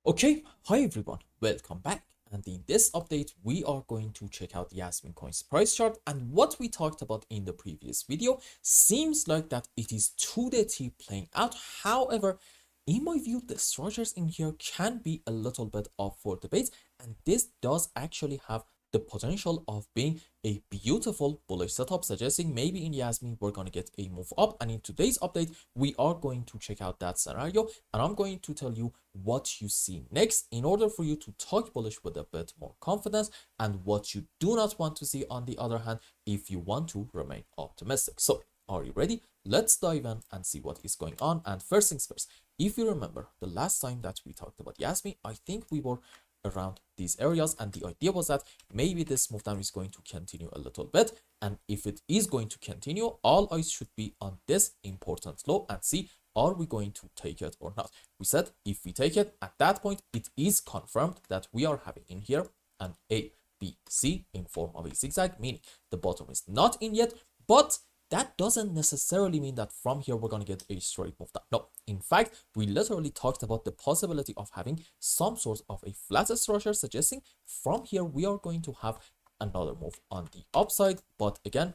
Okay, hi everyone, welcome back. And in this update, we are going to check out Jasmy coin's price chart. And what we talked about in the previous video seems like that it is 2-day T playing out. However, in my view, the structures in here can be a little bit up for debate, and this does actually have the potential of being a beautiful bullish setup, suggesting maybe in Jasmy we're going to get a move up. And in today's update, we are going to check out that scenario, and I'm going to tell you what you see next in order for you to talk bullish with a bit more confidence, and what you do not want to see on the other hand if you want to remain optimistic. So are you ready? Let's dive in and see what is going on. And first things first, if you remember the last time that we talked about Jasmy, I think we were around these areas, and the idea was that maybe this move down is going to continue a little bit, and if it is going to continue, all eyes should be on this important low and see, are we going to take it or not? We said if we take it, at that point it is confirmed that we are having in here an A, B, C in form of a zigzag, meaning the bottom is not in yet, but that doesn't necessarily mean that from here we're going to get a straight move down. No, in fact, we literally talked about the possibility of having some sort of a flat structure, suggesting from here we are going to have another move on the upside. But again,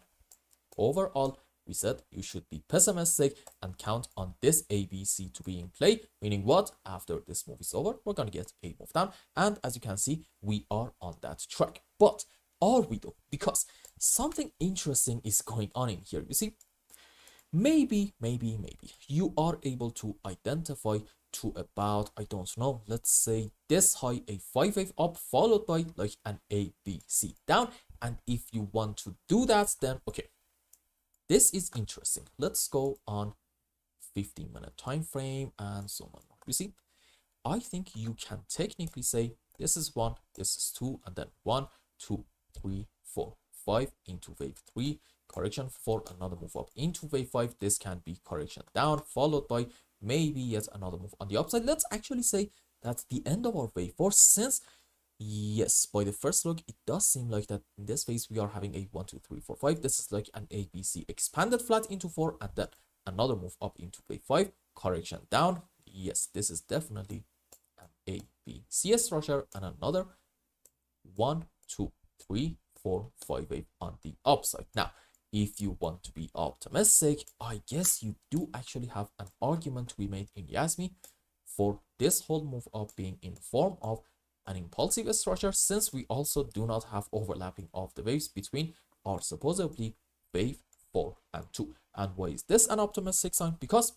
overall, we said you should be pessimistic and count on this ABC to be in play, meaning what? After this move is over, we're going to get a move down. And as you can see, we are on that track. But are we though? Because something interesting is going on in here. You see, maybe you are able to identify to about, I don't know, let's say this high, a 5-wave up followed by like an ABC down. And if you want to do that, then okay, this is interesting. Let's go on 15-minute time frame and so on. You see, I think you can technically say this is 1, this is 2, and then 1, 2, 3, 4, 5 into wave 3, correction 4, another move up into wave 5. This can be correction down followed by maybe yet another move on the upside. Let's actually say that's the end of our wave 4, since yes, by the first look it does seem like that in this phase we are having a 1, 2, 3, 4, 5. This is like an ABC expanded flat into 4, and then another move up into wave 5, correction down. Yes, this is definitely an ABC structure, and another 1, 2, 3, 4, 5 wave on the upside. Now, if you want to be optimistic, I guess you do actually have an argument to be made in Jasmy for this whole move up being in form of an impulsive structure, since we also do not have overlapping of the waves between our supposedly wave 4 and 2. And why is this an optimistic sign? Because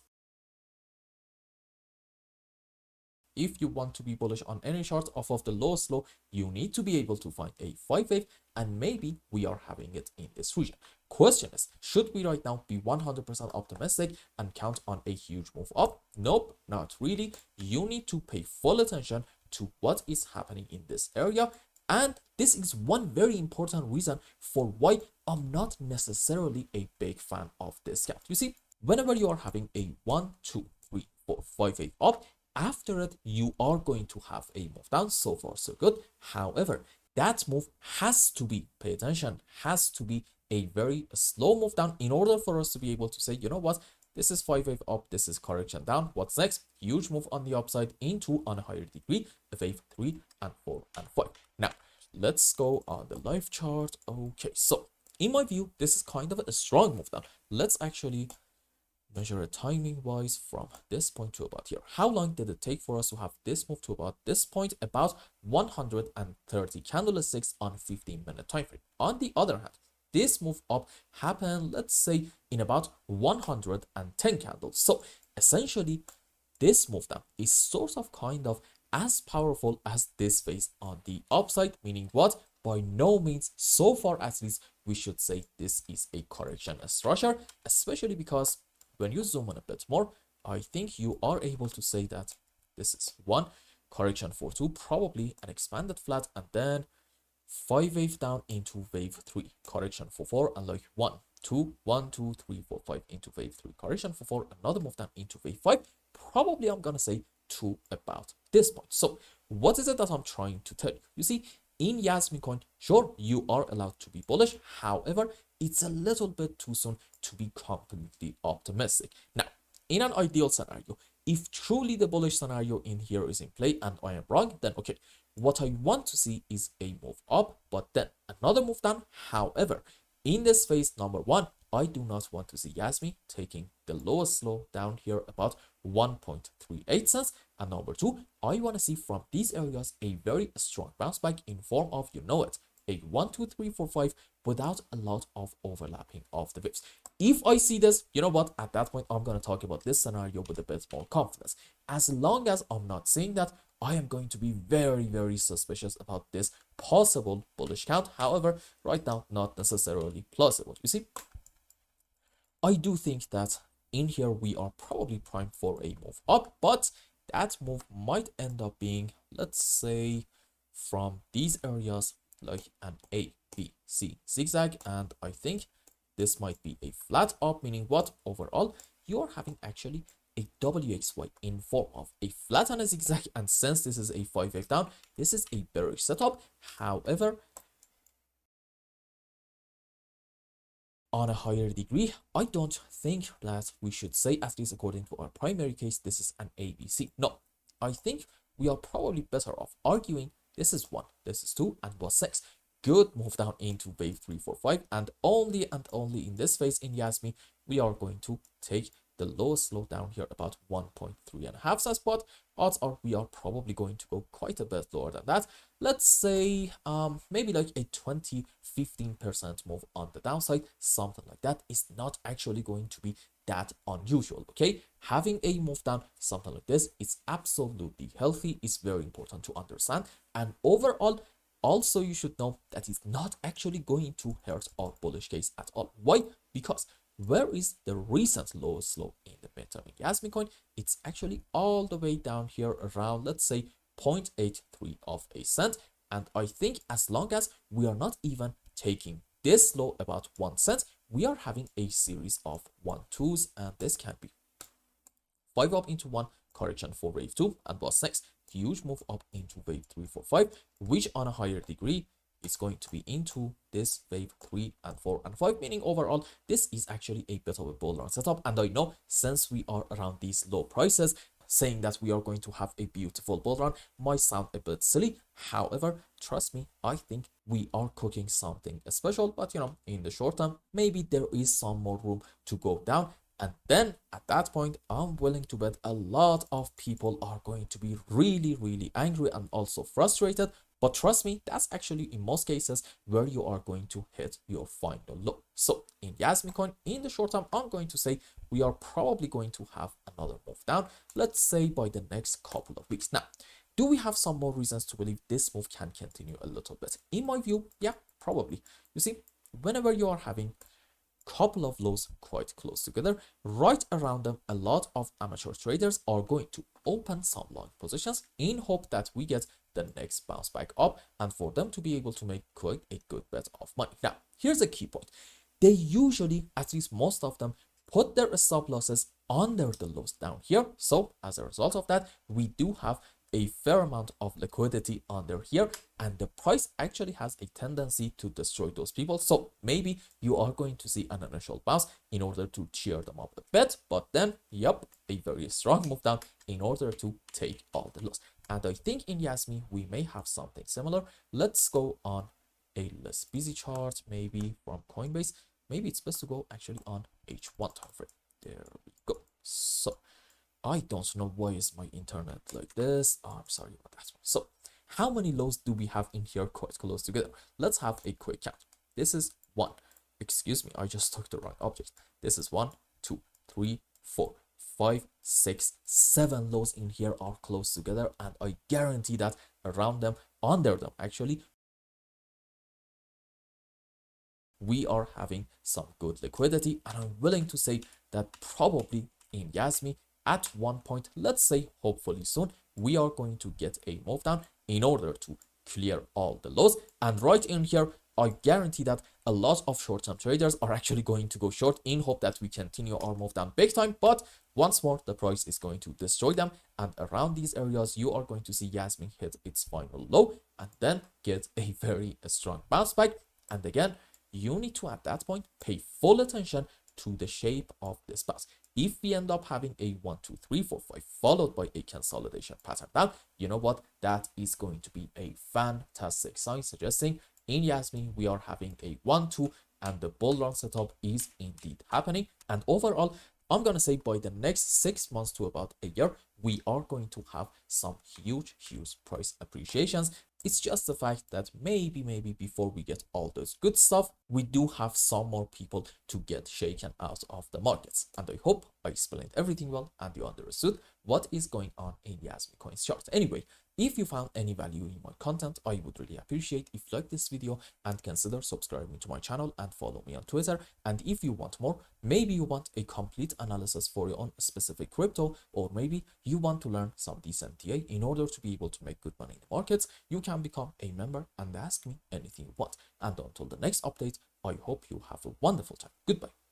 if you want to be bullish on any chart off of the lowest low, you need to be able to find a 5 wave, and maybe we are having it in this region. Question is, should we right now be 100% optimistic and count on a huge move up? Nope, not really. You need to pay full attention to what is happening in this area, and this is one very important reason for why I'm not necessarily a big fan of this gap. You see, whenever you are having a 1, 2, 3, 4, 5 wave up, after it you are going to have a move down. So far so good. However, that move has to be, pay attention, has to be a very slow move down in order for us to be able to say, you know what, this is 5 wave up, this is correction down. What's next? Huge move on the upside into, on a higher degree, wave 3 and 4 and 5. Now let's go on the live chart. Okay, so in my view this is kind of a strong move down. Let's actually measure it timing wise from this point to about here. How long did it take for us to have this move to about this point? About 130 candlesticks on 15-minute time frame. On the other hand, this move up happened, let's say, in about 110 candles. So essentially this move down is sort of kind of as powerful as this phase on the upside, meaning what? By no means, so far at least, we should say this is a correction structure, especially because when you zoom in a bit more, I think you are able to say that this is 1, correction for 2, probably an expanded flat, and then 5 wave down into wave 3, correction for 4, and like 1, 2, 1, 2, 3, 4, 5 into wave 3, correction for 4, another move down into wave 5, probably I'm gonna say to about this point. So what is it that I'm trying to tell you? You see, in Jasmy coin, sure, you are allowed to be bullish. However, it's a little bit too soon to be completely optimistic. Now, in an ideal scenario, If truly the bullish scenario in here is in play and I am wrong, then okay, what I want to see is a move up, but then another move down. However, in this phase, number one, I do not want to see Jasmy taking the lowest low down here about 1.38 cents. And number two, I want to see from these areas a very strong bounce back in form of, you know it, a 1, 2, 3, 4, 5 without a lot of overlapping of the waves. If I see this, you know what, at that point, I'm going to talk about this scenario with a bit more confidence. As long as I'm not seeing that, I am going to be very, very suspicious about this possible bullish count. However, right now, not necessarily plausible. You see, I do think that in here we are probably primed for a move up, but that move might end up being, let's say, from these areas like an A, B, C zigzag, and I think this might be a flat up, meaning what? Overall, you're having actually a WXY in form of a flat and a zigzag, and since this is a 5F down, this is a bearish setup. However, on a higher degree, I don't think that we should say, at least according to our primary case, this is an ABC. No, I think we are probably better off arguing this is 1, this is 2, and was 6. Good move down into wave 3, 4, 5, and only in this phase in Jasmy, we are going to take the lowest low down here about 1.3.5 cents, but odds are we are probably going to go quite a bit lower than that. Let's say maybe like a 20-15% move on the downside, something like that is not actually going to be that unusual. Okay, having a move down, something like this, is absolutely healthy. It's very important to understand, and overall also you should know that it's not actually going to hurt our bullish case at all. Why? Because where is the recent lowest low in the midterm in Jasmy coin? It's actually all the way down here around, let's say, 0.83 of a cent. And I think as long as we are not even taking this low about 1 cent, we are having a series of 1-2s, and this can be 5 up into 1, correction for wave 2, and what's next? Huge move up into wave 3, 4, 5, which on a higher degree is going to be into this wave 3 and 4 and 5, meaning overall this is actually a bit of a bull run setup. And I know since we are around these low prices, saying that we are going to have a beautiful bull run might sound a bit silly. However, trust me, I think we are cooking something special, but you know, in the short term, maybe there is some more room to go down. And then at that point, I'm willing to bet a lot of people are going to be really, really angry and also frustrated. But trust me, that's actually in most cases where you are going to hit your final low. So in Jasmy coin, in the short term, I'm going to say we are probably going to have another move down, let's say by the next couple of weeks. Now, do we have some more reasons to believe this move can continue a little bit? In my view, yeah, probably. You see, whenever you are having couple of lows quite close together, right around them, a lot of amateur traders are going to open some long positions in hope that we get the next bounce back up and for them to be able to make quite a good bet of money. Now, here's a key point. They usually, at least most of them, put their stop losses under the lows down here. So as a result of that, we do have a fair amount of liquidity under here, and the price actually has a tendency to destroy those people. So maybe you are going to see an initial bounce in order to cheer them up a bit, but then yep, a very strong move down in order to take all the loss. And I think in Jasmy we may have something similar. Let's go on a less busy chart, maybe from Coinbase. Maybe it's best to go actually on H1 time frame. There we go. So I don't know why is my internet like this. Oh, I'm sorry about that one. So how many lows do we have in here quite close together? Let's have a quick count. This is 1. Excuse me, I just took the wrong object. This is 1, 2, 3, 4, 5, 6, 7 lows in here are close together, and I guarantee that around them, under them actually, we are having some good liquidity, and I'm willing to say that probably in Jasmy at one point, let's say hopefully soon, we are going to get a move down in order to clear all the lows. And right in here, I guarantee that a lot of short-term traders are actually going to go short in hope that we continue our move down big time. But once more, the price is going to destroy them. And around these areas, you are going to see Jasmy hit its final low and then get a very strong bounce back. And again, you need to at that point pay full attention to the shape of this bounce. if we end up having a 1 2 3 4 5 followed by a consolidation pattern down, you know what, that is going to be a fantastic sign suggesting in Jasmy we are having a 1 2 and the bull run setup is indeed happening. And overall, I'm gonna say by the next 6 months to about a year, we are going to have some huge price appreciations. It's just the fact that maybe before we get all those good stuff, we do have some more people to get shaken out of the markets. And I hope I explained everything well and you understood what is going on in the Jasmy coins chart. Anyway, if you found any value in my content, I would really appreciate if you like this video and consider subscribing to my channel and follow me on Twitter. And if you want more, maybe you want a complete analysis for your own specific crypto, or maybe you want to learn some decent TA in order to be able to make good money in the markets, you can become a member and ask me anything you want. And until the next update, I hope you have a wonderful time. Goodbye.